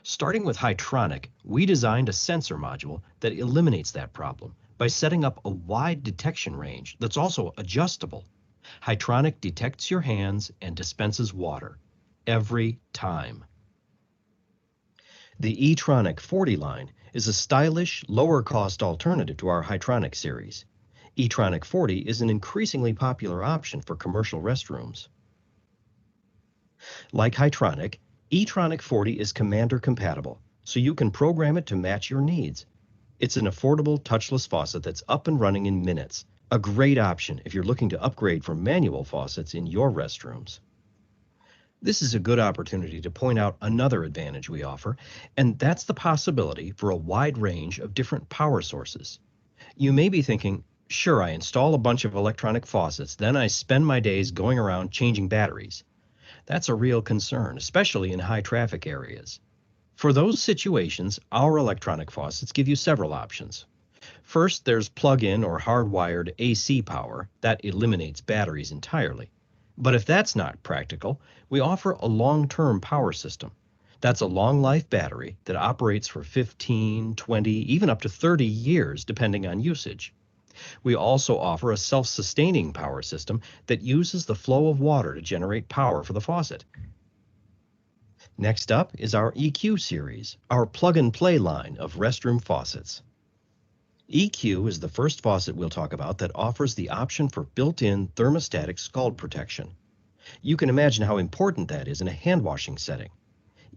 Starting with Hytronic, we designed a sensor module that eliminates that problem by setting up a wide detection range that's also adjustable. Hytronic detects your hands and dispenses water every time. The eTronic 40 line is a stylish, lower-cost alternative to our Hytronic series. eTronic 40 is an increasingly popular option for commercial restrooms. Like Hytronic, eTronic 40 is Commander compatible, so you can program it to match your needs. It's an affordable touchless faucet that's up and running in minutes, a great option if you're looking to upgrade from manual faucets in your restrooms. This is a good opportunity to point out another advantage we offer, and that's the possibility for a wide range of different power sources. You may be thinking, sure, I install a bunch of electronic faucets, then I spend my days going around changing batteries. That's a real concern, especially in high traffic areas. For those situations, our electronic faucets give you several options. First, there's plug-in or hardwired AC power that eliminates batteries entirely. But if that's not practical, we offer a long-term power system. That's a long-life battery that operates for 15, 20, even up to 30 years depending on usage. We also offer a self-sustaining power system that uses the flow of water to generate power for the faucet. Next up is our EQ series, our plug-and-play line of restroom faucets. EQ is the first faucet we'll talk about that offers the option for built-in thermostatic scald protection. You can imagine how important that is in a hand-washing setting.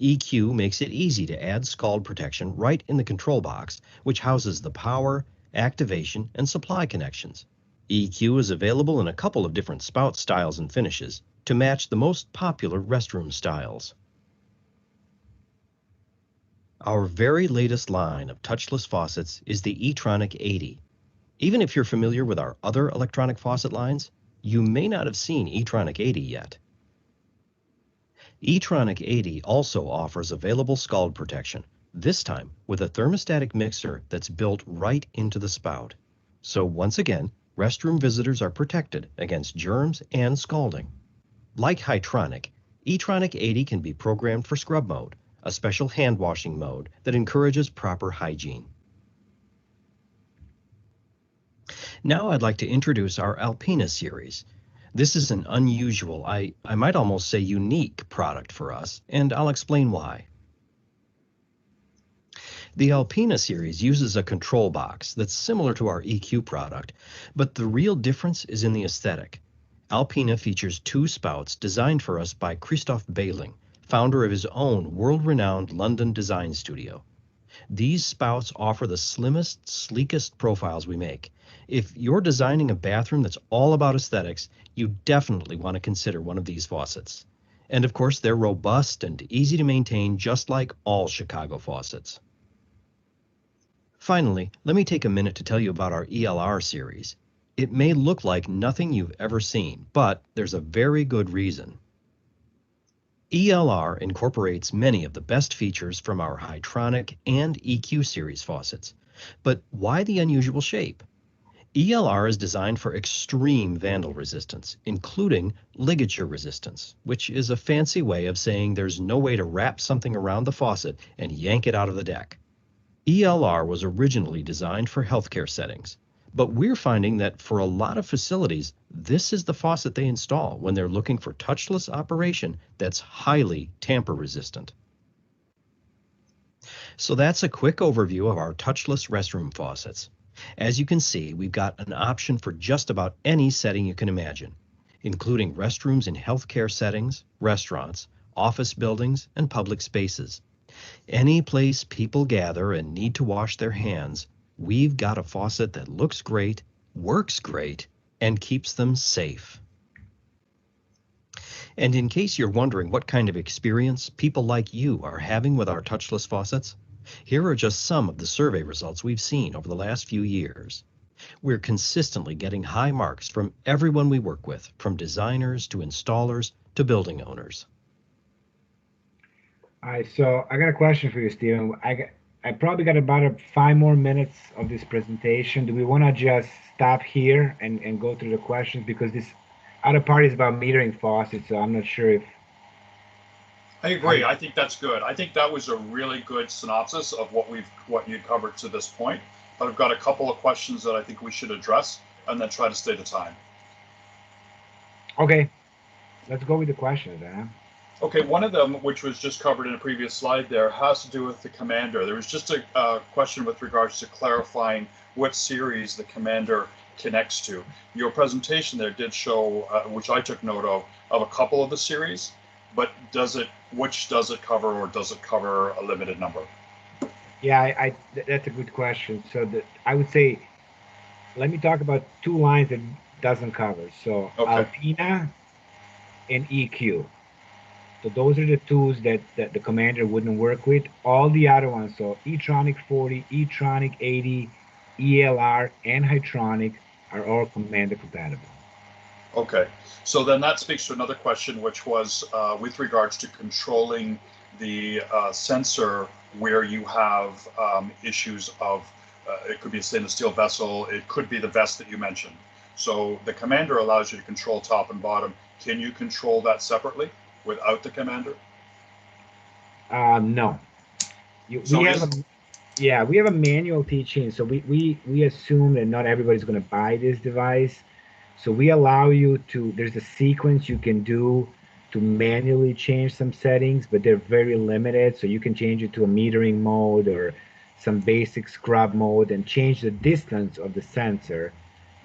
EQ makes it easy to add scald protection right in the control box, which houses the power, activation, and supply connections. EQ is available in a couple of different spout styles and finishes to match the most popular restroom styles. Our very latest line of touchless faucets is the eTronic 80. Even if you're familiar with our other electronic faucet lines, you may not have seen eTronic 80 yet. eTronic 80 also offers available scald protection, this time with a thermostatic mixer that's built right into the spout. So once again, restroom visitors are protected against germs and scalding. Like Hytronic, eTronic 80 can be programmed for scrub mode, a special hand washing mode that encourages proper hygiene. Now I'd like to introduce our Alpina series. This is an unusual, I might almost say unique product for us, and I'll explain why. The Alpina series uses a control box that's similar to our EQ product, but the real difference is in the aesthetic. Alpina features 2 spouts designed for us by Christoph Behling, founder of his own world-renowned London design studio. These spouts offer the slimmest, sleekest profiles we make. If you're designing a bathroom that's all about aesthetics, you definitely want to consider one of these faucets. And of course, they're robust and easy to maintain, just like all Chicago faucets. Finally, let me take a minute to tell you about our ELR series. It may look like nothing you've ever seen, but there's a very good reason. ELR incorporates many of the best features from our Hydronic and EQ series faucets. But why the unusual shape? ELR is designed for extreme vandal resistance, including ligature resistance, which is a fancy way of saying there's no way to wrap something around the faucet and yank it out of the deck. ELR was originally designed for healthcare settings, but we're finding that for a lot of facilities, this is the faucet they install when they're looking for touchless operation that's highly tamper resistant. So that's a quick overview of our touchless restroom faucets. As you can see, we've got an option for just about any setting you can imagine, including restrooms in healthcare settings, restaurants, office buildings, and public spaces. Any place people gather and need to wash their hands, we've got a faucet that looks great, works great, and keeps them safe. And in case you're wondering what kind of experience people like you are having with our touchless faucets, here are just some of the survey results we've seen over the last few years. We're consistently getting high marks from everyone we work with, from designers to installers to building owners. All right, so I got a question for you, Stephen. I probably got about 5 more minutes of this presentation. Do we want to just stop here and go through the questions? Because this other part is about metering faucets, so I'm not sure if... I agree. I think that's good. I think that was a really good synopsis of what you covered to this point. But I've got a couple of questions that I think we should address and then try to stay to time. Okay, let's go with the questions then. Okay, one of them, which was just covered in a previous slide there, has to do with the Commander. There was just a question with regards to clarifying what series the Commander connects to. Your presentation there did show, which I took note of a couple of the series, but which does it cover, or does it cover a limited number? Yeah, that's a good question. So I would say, let me talk about 2 lines that doesn't cover. So okay. Alpina and EQ. So those are the tools that the Commander wouldn't work with. All the other ones, so eTronic 40, eTronic 80, ELR, and Hydronic are all Commander compatible. Okay, so then that speaks to another question, which was with regards to controlling the sensor where you have issues of, it could be a stainless steel vessel, it could be the vest that you mentioned. So the Commander allows you to control top and bottom. Can you control that separately without the Commander? No. We have a manual teaching. So we assume that not everybody's going to buy this device. So we allow you to, there's a sequence you can do to manually change some settings, but they're very limited. So you can change it to a metering mode or some basic scrub mode and change the distance of the sensor.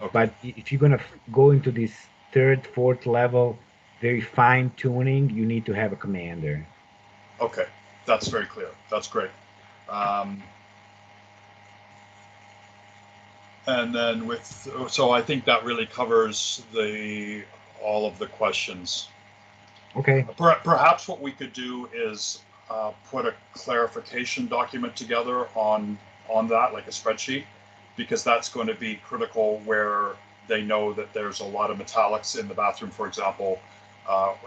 Okay. But if you're going to go into this 3rd, 4th level, very fine tuning, you need to have a Commander. Okay, that's very clear. That's great. And then so I think that really covers all of the questions. Okay. Perhaps what we could do is put a clarification document together on that, like a spreadsheet, because that's going to be critical where they know that there's a lot of metallics in the bathroom, for example,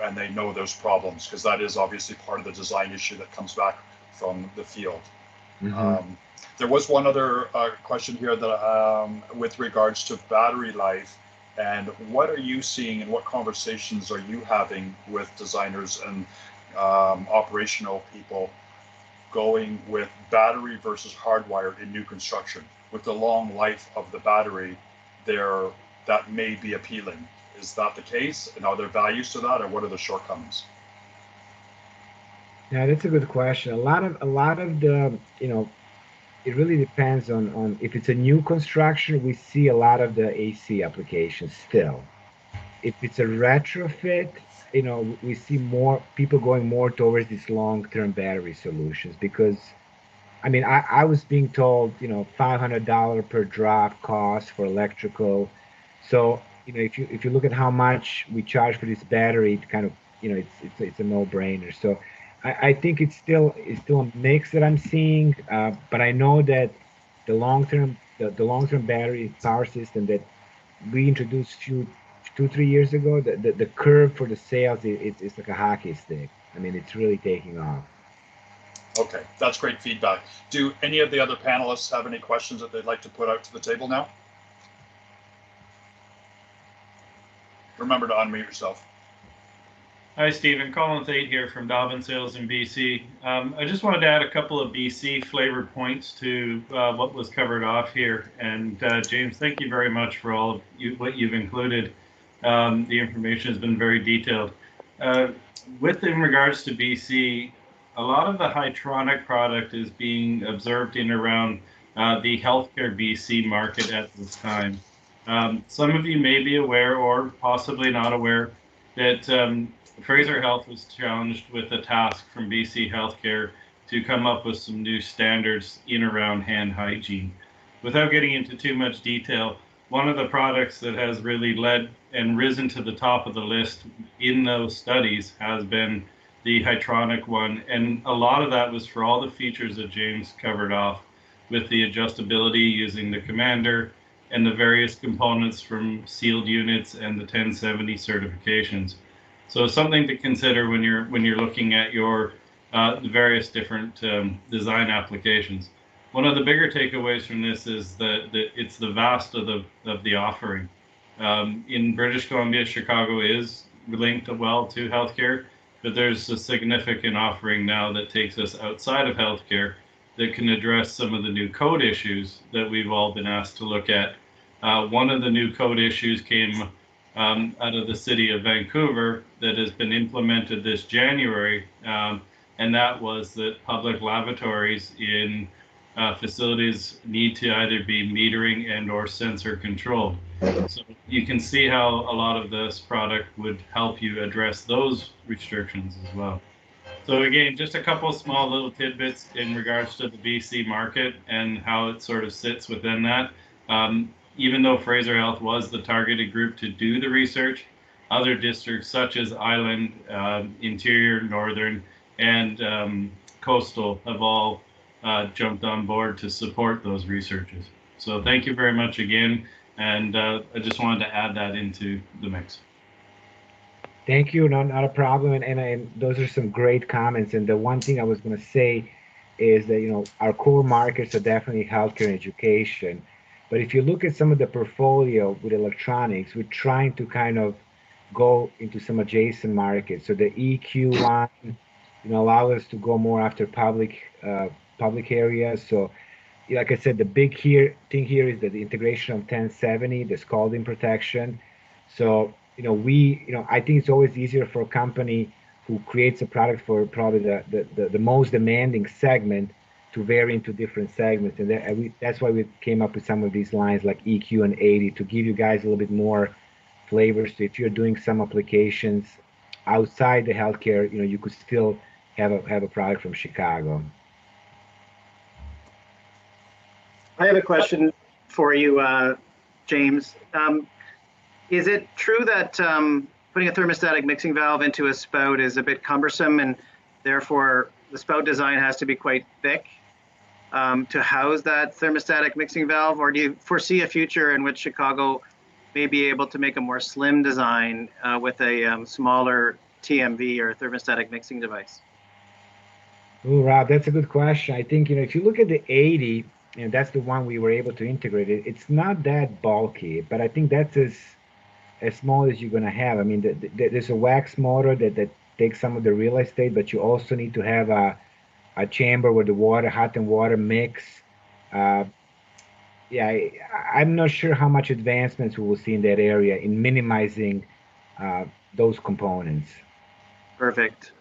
and they know there's problems, because that is obviously part of the design issue that comes back from the field. Mm-hmm. There was one other question here that with regards to battery life, and what are you seeing and what conversations are you having with designers and operational people going with battery versus hardwired in new construction? With the long life of the battery, that may be appealing. Is that the case? And are there values to that, or what are the shortcomings? Yeah, that's a good question. A lot of the, it really depends on if it's a new construction, we see a lot of the AC applications still. If it's a retrofit, we see more people going more towards these long-term battery solutions because, I mean, I was being told, $500 per drop cost for electrical. So, if you look at how much we charge for this battery, it kind of, it's a no-brainer. So, I think it's still a mix that I'm seeing, but I know that the long-term battery power system that we introduced 2, 3 years ago, the curve for the sales it's like a hockey stick. I mean, it's really taking off. Okay, that's great feedback. Do any of the other panelists have any questions that they'd like to put out to the table now? Remember to unmute yourself. Hi, Stephen. Colin Thate here from Dobbin Sales in BC. I just wanted to add a couple of BC flavor points to what was covered off here. And James, thank you very much for all of what you've included. The information has been very detailed. In regards to BC, a lot of the Hytronic product is being observed in around the healthcare BC market at this time. Some of you may be aware or possibly not aware that Fraser Health was challenged with a task from BC Healthcare to come up with some new standards in around hand hygiene. Without getting into too much detail, one of the products that has really led and risen to the top of the list in those studies has been the Hytronic one. And a lot of that was for all the features that James covered off, with the adjustability using the Commander and the various components from sealed units and the 1070 certifications. So something to consider when you're looking at your various different design applications. One of the bigger takeaways from this is that it's the vast of the offering. In British Columbia, Chicago is linked well to healthcare, but there's a significant offering now that takes us outside of healthcare that can address some of the new code issues that we've all been asked to look at. One of the new code issues came out of the city of Vancouver that has been implemented this January, and that was that public lavatories in facilities need to either be metering and or sensor controlled. So you can see how a lot of this product would help you address those restrictions as well. So again, just a couple of small little tidbits in regards to the BC market and how it sort of sits within that. Even though Fraser Health was the targeted group to do the research, other districts such as Island, Interior, Northern, and Coastal have all jumped on board to support those researches. So thank you very much again, and I just wanted to add that into the mix. Thank you. Not a problem. And those are some great comments. And the one thing I was going to say is that, our core markets are definitely healthcare and education. But if you look at some of the portfolio with electronics, we're trying to kind of go into some adjacent markets. So the EQ line, allow us to go more after public areas. So like I said, the big thing here is that the integration of 1070, the scalding protection. So, I think it's always easier for a company who creates a product for probably the most demanding segment to vary into different segments. And that's why we came up with some of these lines like EQ and 80 to give you guys a little bit more flavors. So if you're doing some applications outside the healthcare, you could still have a product from Chicago. I have a question for you, James. Is it true that putting a thermostatic mixing valve into a spout is a bit cumbersome, and therefore the spout design has to be quite thick to house that thermostatic mixing valve? Or do you foresee a future in which Chicago may be able to make a more slim design with a smaller TMV or thermostatic mixing device? Oh, Rob, that's a good question. I think, if you look at the 80, and that's the one we were able to integrate it, it's not that bulky, but I think that's as small as you're going to have. I mean, there's a wax motor that takes some of the real estate, but you also need to have a chamber where the hot and water mix. I'm not sure how much advancements we will see in that area in minimizing those components. Perfect.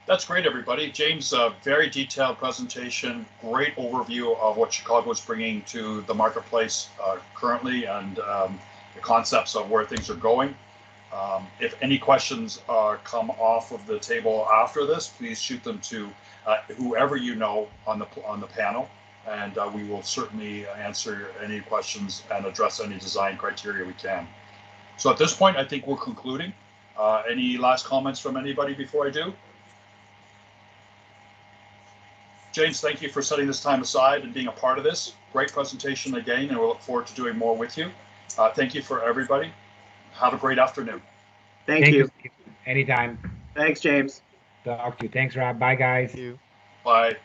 That's great, everybody. James, very detailed presentation, great overview of what Chicago is bringing to the marketplace currently, and the concepts of where things are going. If any questions come off of the table after this, please shoot them to whoever you know on the panel, and we will certainly answer any questions and address any design criteria we can. So at this point, I think we're concluding. Any last comments from anybody before I do? James, thank you for setting this time aside and being a part of this. Great presentation again, and we'll look forward to doing more with you. Thank you for everybody. Have a great afternoon. Thank you. Anytime. Thanks, James. Talk to you. Thanks, Rob. Bye, guys. Thank you. Bye.